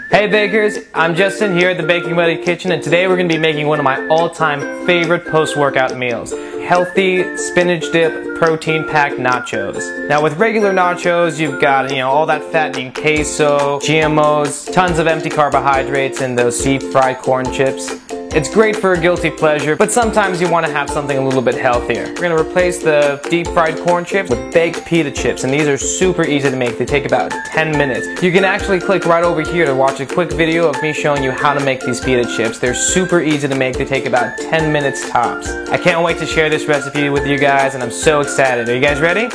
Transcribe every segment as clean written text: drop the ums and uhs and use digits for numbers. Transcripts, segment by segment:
Hey bakers, I'm Justin here at the Baking Buddy Kitchen, and today we're going to be making one of my all-time favorite post-workout meals. Healthy, spinach dip, protein-packed nachos. Now with regular nachos, you've got, all that fattening queso, GMOs, tons of empty carbohydrates, and those deep-fried corn chips. It's great for a guilty pleasure, but sometimes you want to have something a little bit healthier. We're going to replace the deep-fried corn chips with baked pita chips, and these are super easy to make. They take about 10 minutes. You can actually click right over here to watch a quick video of me showing you how to make these pita chips. They're super easy to make. They take about 10 minutes tops. I can't wait to share this recipe with you guys, and I'm so excited. Are you guys ready?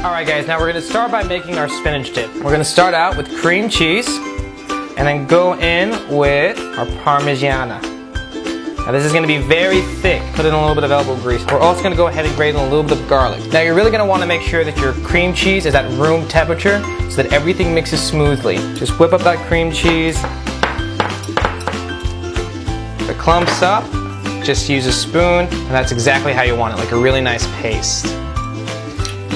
Alright guys, now we're going to start by making our spinach dip. We're going to start out with cream cheese and then go in with our Parmigiana. Now this is going to be very thick. Put in a little bit of elbow grease. We're also going to go ahead and grate in a little bit of garlic. Now you're really going to want to make sure that your cream cheese is at room temperature so that everything mixes smoothly. Just whip up that cream cheese. The clumps up. Just use a spoon, and that's exactly how you want it, like a really nice paste.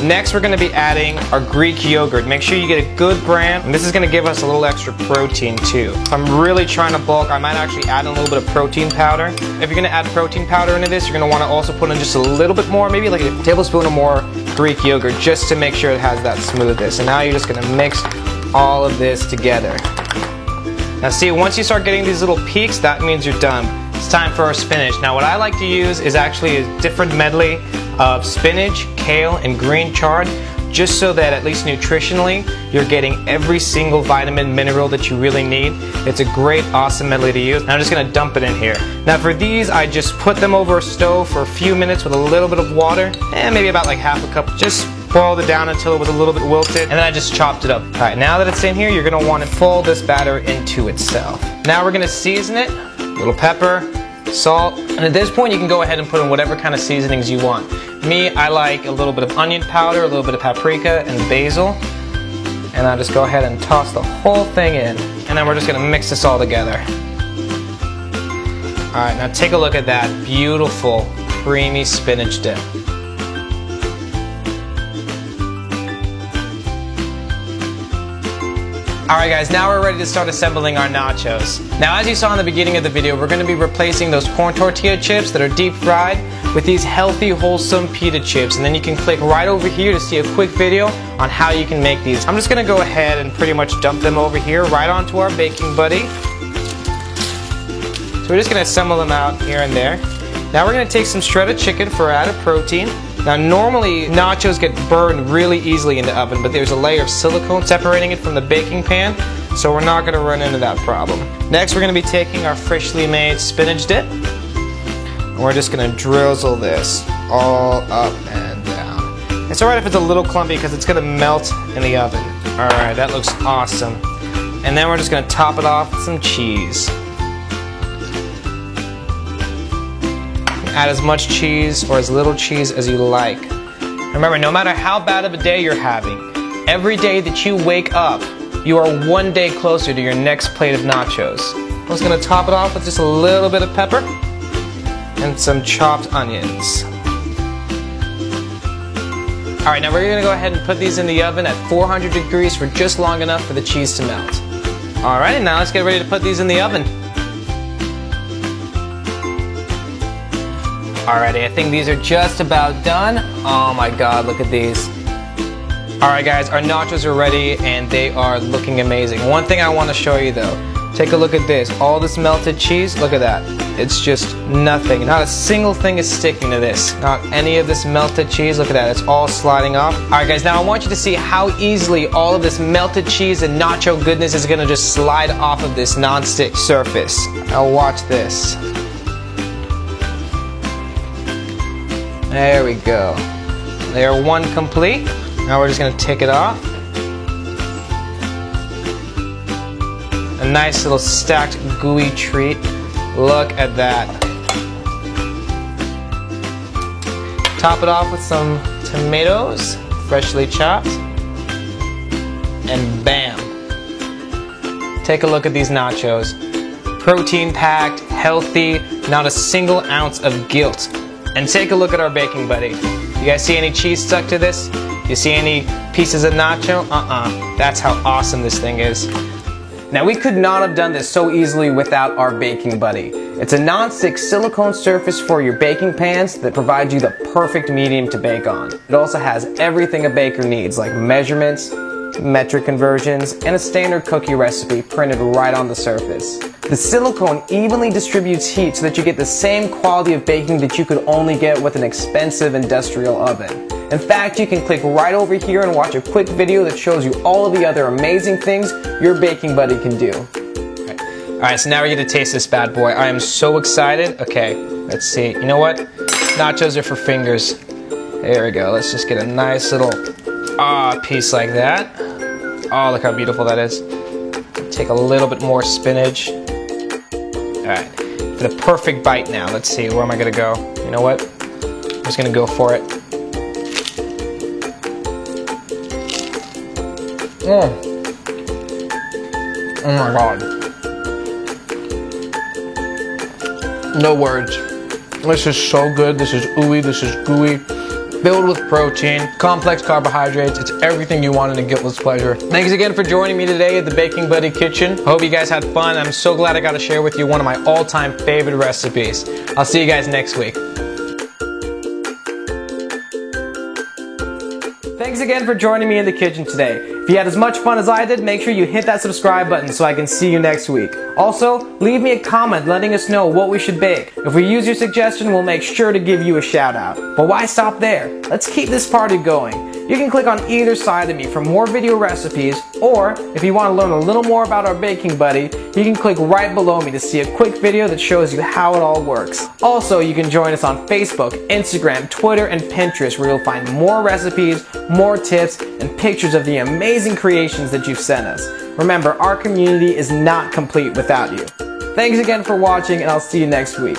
Next, we're going to be adding our Greek yogurt. Make sure you get a good brand, and this is going to give us a little extra protein too. If I'm really trying to bulk, I might actually add in a little bit of protein powder. If you're going to add protein powder into this, you're going to want to also put in just a little bit more, maybe like a tablespoon or more Greek yogurt, just to make sure it has that smoothness. And now you're just going to mix all of this together. Now see, once you start getting these little peaks, that means you're done. It's time for our spinach. Now what I like to use is actually a different medley of spinach, kale, and green chard, just so that at least nutritionally you're getting every single vitamin, mineral that you really need. It's a great, awesome medley to use. Now I'm just going to dump it in here. Now for these, I just put them over a stove for a few minutes with a little bit of water, and maybe about like half a cup. Just boiled it down until it was a little bit wilted, and then I just chopped it up. Alright, now that it's in here, you're going to want to fold this batter into itself. Now we're going to season it. A little pepper, salt, and at this point you can go ahead and put in whatever kind of seasonings you want. Me, I like a little bit of onion powder, a little bit of paprika, and basil. And I'll just go ahead and toss the whole thing in. And then we're just going to mix this all together. Alright, now take a look at that beautiful, creamy spinach dip. Alright guys, now we're ready to start assembling our nachos. Now as you saw in the beginning of the video, we're going to be replacing those corn tortilla chips that are deep fried with these healthy, wholesome pita chips. And then you can click right over here to see a quick video on how you can make these. I'm just going to go ahead and pretty much dump them over here right onto our Baking Buddy. So we're just going to assemble them out here and there. Now we're going to take some shredded chicken for added protein. Now normally nachos get burned really easily in the oven, but there's a layer of silicone separating it from the baking pan, so we're not going to run into that problem. Next we're going to be taking our freshly made spinach dip, and we're just going to drizzle this all up and down. It's alright if it's a little clumpy because it's going to melt in the oven. Alright, that looks awesome. And then we're just going to top it off with some cheese. Add as much cheese or as little cheese as you like. Remember, no matter how bad of a day you're having, every day that you wake up, you are one day closer to your next plate of nachos. I'm just going to top it off with just a little bit of pepper and some chopped onions. Alright, now we're going to go ahead and put these in the oven at 400 degrees for just long enough for the cheese to melt. Alright, now let's get ready to put these in the oven. Alrighty, I think these are just about done. Oh my god, look at these. Alright guys, our nachos are ready and they are looking amazing. One thing I want to show you though, take a look at this. All this melted cheese, look at that. It's just nothing. Not a single thing is sticking to this. Not any of this melted cheese, look at that. It's all sliding off. Alright guys, now I want you to see how easily all of this melted cheese and nacho goodness is going to just slide off of this non-stick surface. Now watch this. There we go. Layer one complete. Now we're just going to take it off. A nice little stacked gooey treat. Look at that. Top it off with some tomatoes, freshly chopped. And bam. Take a look at these nachos. Protein packed, healthy, not a single ounce of guilt. And take a look at our Baking Buddy. You guys see any cheese stuck to this? You see any pieces of nacho? That's how awesome this thing is. Now we could not have done this so easily without our Baking Buddy. It's a non-stick silicone surface for your baking pans that provides you the perfect medium to bake on. It also has everything a baker needs, like measurements, metric conversions, and a standard cookie recipe printed right on the surface. The silicone evenly distributes heat so that you get the same quality of baking that you could only get with an expensive industrial oven. In fact, you can click right over here and watch a quick video that shows you all of the other amazing things your Baking Buddy can do. Alright, so now we're going to taste this bad boy. I am so excited. Okay, let's see. You know what? Nachos are for fingers. There we go. Let's just get a nice little piece like that. Oh, look how beautiful that is. Take a little bit more spinach. Alright, for the perfect bite now. Let's see, where am I going to go? You know what? I'm just going to go for it. Oh my god. No words. This is so good. This is ooey. This is gooey. Filled with protein, complex carbohydrates. It's everything you want in a guiltless pleasure. Thanks again for joining me today at the Baking Buddy Kitchen. Hope you guys had fun. I'm so glad I got to share with you one of my all-time favorite recipes. I'll see you guys next week. Thanks again for joining me in the kitchen today. If you had as much fun as I did, make sure you hit that subscribe button so I can see you next week. Also, leave me a comment letting us know what we should bake. If we use your suggestion, we'll make sure to give you a shout out. But why stop there? Let's keep this party going. You can click on either side of me for more video recipes, or if you want to learn a little more about our Baking Buddy, you can click right below me to see a quick video that shows you how it all works. Also, you can join us on Facebook, Instagram, Twitter, and Pinterest, where you'll find more recipes, more tips, and pictures of the amazing creations that you've sent us. Remember, our community is not complete without you. Thanks again for watching, and I'll see you next week.